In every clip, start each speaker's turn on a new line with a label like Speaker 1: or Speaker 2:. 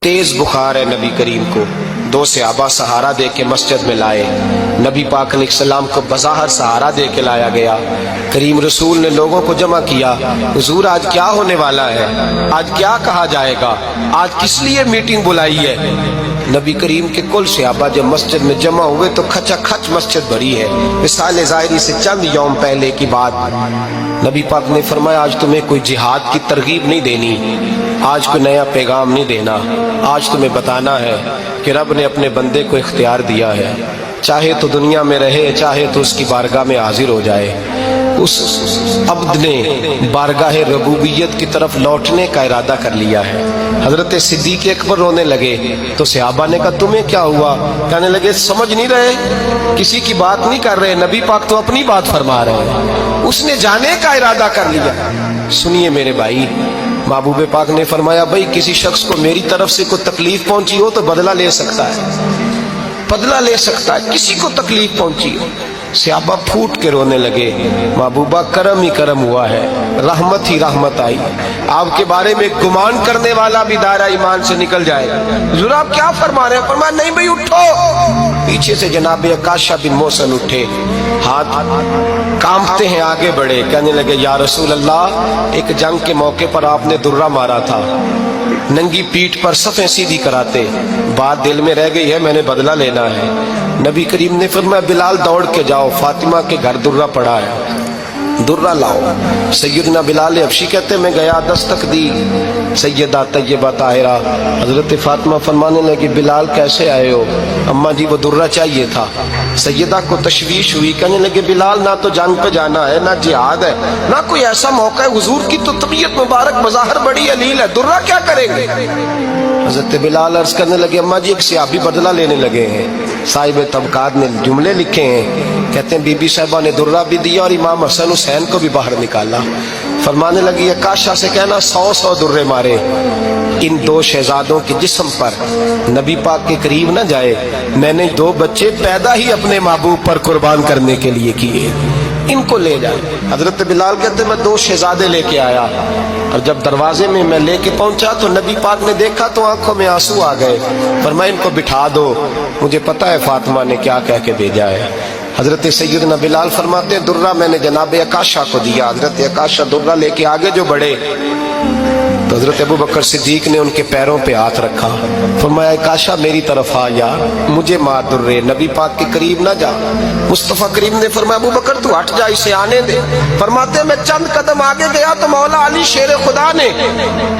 Speaker 1: तेज बुखार है नबी करीम को। दो सहाबा सहारा दे के मस्जिद में लाए। नबी पाक अलैहिस्सलाम को बज़ाहिर सहारा दे के लाया गया। करीम रसूल ने लोगों को जमा किया, हुजूर आज क्या होने वाला है, आज क्या कहा जाएगा, आज किस लिए मीटिंग बुलाई है। नबी करीम के कुल सहाबा जब मस्जिद में जमा हुए तो खचाखच मस्जिद भरी है। मिसाल ज़ाहिरी से चंद यौम पहले की बात, नबी पाक ने फरमाया आज तुम्हें कोई जिहाद की तरगीब नहीं देनी, आज कोई नया पैगाम नहीं देना, आज तुम्हें बताना है कि रब ने अपने बंदे को इख्तियार दिया है, चाहे तो दुनिया में रहे चाहे तो उसकी बारगाह में हाजिर हो जाए। उस अब्द ने बारगाह रबूबियत की तरफ लौटने का इरादा कर लिया है। हजरत सिद्दीक अकबर रोने लगे तो सहाबा ने कहा तुम्हें क्या हुआ। कहने लगे समझ नहीं रहे, किसी की बात नहीं कर रहे, नबी पाक तो अपनी बात फरमा रहे हैं, उसने जाने का इरादा कर लिया। सुनिए मेरे भाई, महबूब पाक ने फरमाया भाई किसी शख्स को मेरी तरफ से कोई तकलीफ पहुंची हो तो बदला ले सकता है, बदला ले सकता है, किसी को तकलीफ पहुंची हो। सहाबा फूट के रोने लगे, महबूबा करम ही करम हुआ है, रहमत ही रहमत आई, आपके बारे में गुमान करने वाला भी दायरा ईमान से निकल जाएगा। हुजूर आप क्या फरमा रहे हैं। फरमाया नहीं भाई उठो। पीछे से जनाब अकाशा बिन मोहसन उठे, हाथ कांपते हैं आगे बढ़े, कहने लगे या रसूल अल्लाह एक जंग के मौके पर आपने दुर्रा मारा था, नंगी पीठ पर सफ़ें सीधी कराते, बात दिल में रह गई है, मैंने बदला लेना है। नबी करीम ने फरमाया बिलाल दौड़ के जाओ, फातिमा के घर दुर्रा पड़ा है, दुर्रा लाओ। सैयदना बिलाल हबशी कहते मैं गया, दस्तक दी, सैयदा तैयबा ताहिरा हजरत फातिमा फरमाने लगी बिलाल कैसे आए हो। अम्मा जी वो दुर्रा चाहिए था। सैयदा को तशवीश हुई, कहने लगे बिलाल ना तो जंग पे जाना है, ना जिहाद है, ना कोई ऐसा मौका है, हुजूर की तो तबीयत मुबारक बज़ाहिर बड़ी अलील है, दुर्रा क्या करेंगे। हजरत बिलाल अर्ज करने लगे अम्मा जी एक सहाबी बदला लेने लगे हैं। साहिब तबकात ने जुमले लिखे हैं, कहते हैं बीबी साहिबा ने दुर्रा भी दिया और इमाम हसन हुसैन को भी बाहर निकाला। फरमाने लगी अकाशा से कहना 100 दुर्रे मारे इन दो शहजादों के जिस्म पर, नबी पाक के करीब न जाए, मैंने 2 बच्चे पैदा ही अपने महबूब पर कुर्बान करने के लिए किए, इनको ले जाए। हजरत बिलाल कहते मैं 2 शहजादे लेके आया और जब दरवाजे में मैं लेके पहुंचा तो नबी पाक ने देखा तो आंखों में आंसू आ गए। फरमाया इनको बिठा दो, मुझे पता है फातिमा ने क्या कह के भेजा है। हजरत सैयदना बिलाल फरमाते हैं दुर्रा मैंने जनाब अकाशा को दिया। हजरत अकाशा दुर्रा लेके आगे जो बढ़े तो हजरत अबू बकर सिद्दीक ने उनके पैरों पे हाथ रखा, फरमाया अकाशा मेरी तरफ आ यार, मुझे मार दुर्रे, नबी पाक के करीब ना जा। मुस्तफा करीम ने फरमाया अबू बकर तू हट जा, इसे आने दे। फरमाते मैं चंद कदम आगे गया तो मौला अली शेर खुदा ने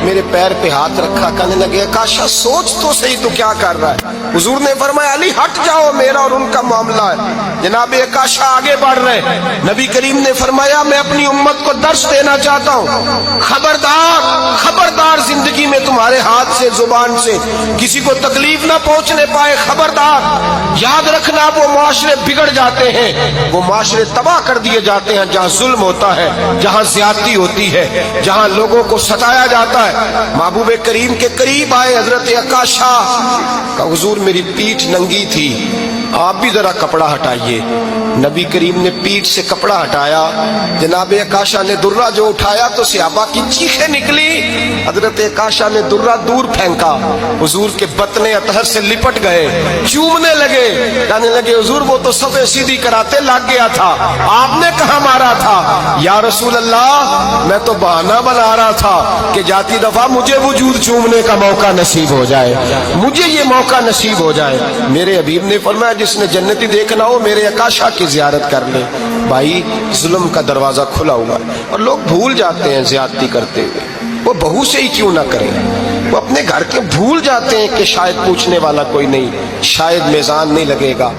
Speaker 1: मेरे पैर पे हाथ रखा, कहने लगे अकाशा सोच तो सही तू क्या कर रहा है। हुजूर ने फरमाया अली हट जाओ, मेरा और उनका मामला है। जनाब अकाशा आगे बढ़ रहे, नबी करीम ने फरमाया मैं अपनी उम्मत को दर्श देना चाहता हूँ, खबरदार खबरदार जिंदगी में तुम्हारे हाथ से जुबान से किसी को तकलीफ ना पहुंचने पाए, खबरदार। याद रखना वो माशरे बिगड़ जाते हैं, वो माशरे तबाह कर दिए जाते हैं जहां जुल्म होता है, जहां ज्यादती होती है, जहां लोगों को सताया जाता है। महबूब करीम के करीब आए हजरत अकाशा का, हुजूर मेरी पीठ नंगी थी, आप भी जरा कपड़ा हटाइए। नबी करीम ने पीठ से कपड़ा हटाया, जनाब अकाशा ने दुर्रा जो उठाया तो सहाबा की चीखें निकली। हजरत अकाशा ने दुर्रा दूर फेंका, हुजूर के बतने अतहर से लिपट गए, चूमने लगे, कहने लगे हुजूर वो तो सफ़े सीधी कराते लग गया था, आपने कहाँ मारा था। या रसूल अल्लाह मैं तो बहाना बना रहा था कि जाती दफा मुझे वजूद चूमने का मौका नसीब हो जाए, मुझे ये मौका नसीब हो जाए। मेरे हबीब ने फरमाया जिसने जन्नती देखना हो मेरे अकाशा की जियारत कर ले। भाई जुल्म का दरवाजा खुला हुआ है और लोग भूल जाते हैं ज्यादती करते हुए, वो बहू से ही क्यों ना करें, वो अपने घर के भूल जाते हैं कि शायद पूछने वाला कोई नहीं, शायद मेज़ान नहीं लगेगा।